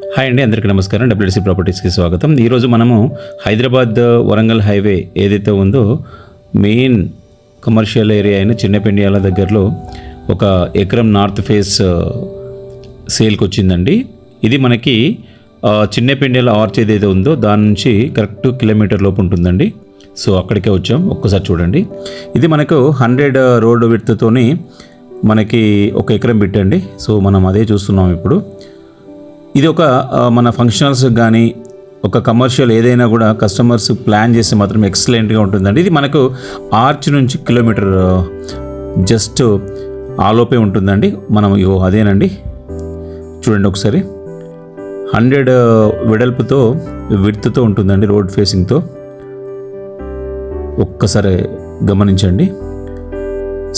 Hi అండి, అందరికీ నమస్కారం. డబ్ల్యూడిసి ప్రాపర్టీస్కి స్వాగతం. ఈరోజు మనము హైదరాబాద్ వరంగల్ హైవే ఏదైతే ఉందో మెయిన్ కమర్షియల్ ఏరియా అయిన చిన్నపెండియాల దగ్గరలో ఒక ఎకరం నార్త్ ఫేస్ సేల్కి వచ్చిందండి. ఇది మనకి చిన్నపెండియాల ఆర్చ్ ఏదైతే ఉందో దాని నుంచి కరెక్ట్ కిలోమీటర్ లోపు ఉంటుందండి. సో అక్కడికే వచ్చాం, ఒక్కసారి చూడండి. ఇది మనకు 100 రోడ్ విడ్త్తోని మనకి ఒక ఎకరం పెట్టండి. సో మనం అదే చూస్తున్నాం ఇప్పుడు. ఇది ఒక మన ఫంక్షనల్స్ కానీ ఒక కమర్షియల్ ఏదైనా కూడా కస్టమర్స్ ప్లాన్ చేస్తే మాత్రం ఎక్సలెంట్గా ఉంటుందండి. ఇది మనకు ఆర్చ్ నుంచి కిలోమీటర్ జస్ట్ ఆలోపే ఉంటుందండి. మనం అదేనండి, చూడండి ఒకసారి. 100 వెడల్పుతో విడ్త్తో ఉంటుందండి, రోడ్ ఫేసింగ్తో. ఒక్కసారి గమనించండి.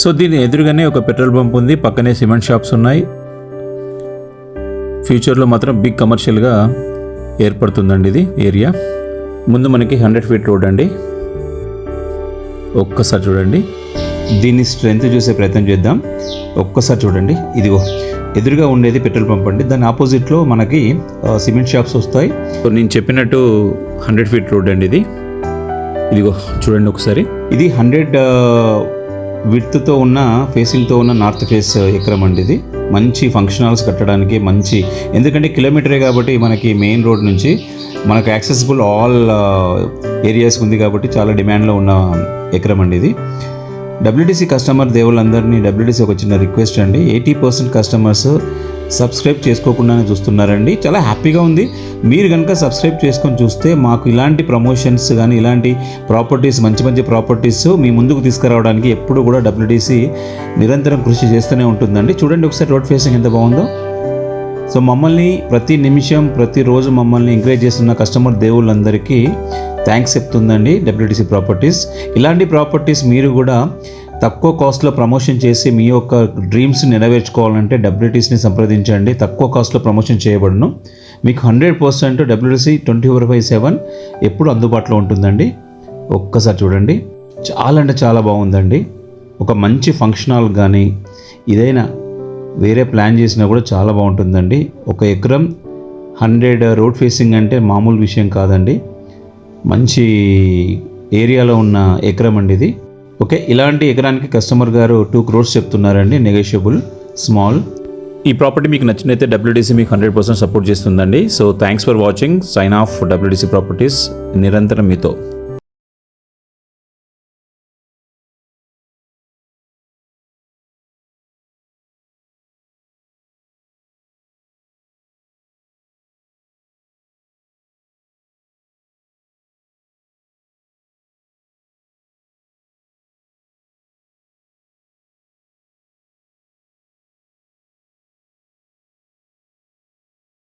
సో దీని ఎదురుగానే ఒక పెట్రోల్ బంక్ ఉంది, పక్కనే సిమెంట్ షాప్స్ ఉన్నాయి. ఫ్యూచర్లో మాత్రం బిగ్ కమర్షియల్గా ఏర్పడుతుందండి ఇది ఏరియా. ముందు మనకి 100 ఫీట్ రోడ్ అండి. ఒక్కసారి చూడండి, దీన్ని స్ట్రెంత్ చూసే ప్రయత్నం చేద్దాం. ఒక్కసారి చూడండి, ఇదిగో ఎదురుగా ఉండేది పెట్రోల్ పంప్ అండి. దాని ఆపోజిట్లో మనకి సిమెంట్ షాప్స్ వస్తాయి. సో నేను చెప్పినట్టు 100 ఫీట్ రోడ్ అండి ఇది. ఇదిగో చూడండి ఒకసారి. ఇది 100 విడ్త్తో ఉన్న ఫేసింగ్తో ఉన్న నార్త్ ఫేస్ ఎకరం అండి. ఇది మంచి ఫంక్షన్ హాల్స్ కట్టడానికి మంచి, ఎందుకంటే కిలోమీటరే కాబట్టి మనకి మెయిన్ రోడ్ నుంచి మనకు యాక్సెసిబుల్ ఆల్ ఏరియాస్ ఉంది కాబట్టి చాలా డిమాండ్లో ఉన్న ఎకరం అండి ఇది. డబ్ల్యూడిసి కస్టమర్ దేవుళ్ళందరినీ డబ్ల్యూడిసి ఒక చిన్న రిక్వెస్ట్ అండి. 80% కస్టమర్స్ సబ్స్క్రైబ్ చేసుకోకుండానే చూస్తున్నారండి. చాలా హ్యాపీగా ఉంది. మీరు కనుక సబ్స్క్రైబ్ చేసుకొని చూస్తే మాకు ఇలాంటి ప్రమోషన్స్ కానీ ఇలాంటి ప్రాపర్టీస్ మంచి మంచి ప్రాపర్టీస్ మీ ముందుకు తీసుకురావడానికి ఎప్పుడు కూడా డబ్ల్యూడిసి నిరంతరం కృషి చేస్తూనే ఉంటుందండి. చూడండి ఒకసారి రోడ్ ఫేసింగ్ ఎంత బాగుందో. సో మమ్మల్ని ప్రతి నిమిషం ప్రతిరోజు మమ్మల్ని ఎంకరేజ్ చేస్తున్న కస్టమర్ దేవుళ్ళందరికీ థ్యాంక్స్ చెప్తుందండి డబ్ల్యూడిసి ప్రాపర్టీస్. ఇలాంటి ప్రాపర్టీస్ మీరు కూడా తక్కువ కాస్ట్లో ప్రమోషన్ చేసి మీ యొక్క డ్రీమ్స్ నెరవేర్చుకోవాలంటే డబ్ల్యూడిసిని సంప్రదించండి. తక్కువ కాస్ట్లో ప్రమోషన్ చేయబడును. మీకు 100% డబ్ల్యూడిసి 24/7 ఎప్పుడు అందుబాటులో ఉంటుందండి. ఒక్కసారి చూడండి, చాలా అంటే చాలా బాగుందండి. ఒక మంచి ఫంక్షన్ హాల్ కానీ ఇదైనా వేరే ప్లాన్ చేసినా కూడా చాలా బాగుంటుందండి. ఒక ఎకరం 100 రోడ్ ఫేసింగ్ అంటే మామూలు విషయం కాదండి. మంచి ఏరియాలో ఉన్న ఎకరం అండి ఇది. ఓకే, ఇలాంటి ఎకరానికి కస్టమర్ గారు 2 crores చెప్తున్నారండి, నెగోషియబుల్ స్మాల్. ఈ ప్రాపర్టీ మీకు నచ్చినైతే డబ్ల్యూడిసి మీకు 100% సపోర్ట్ చేస్తుందండి. So thanks for watching. Sign off. WDC properties నిరంతరం మీతో.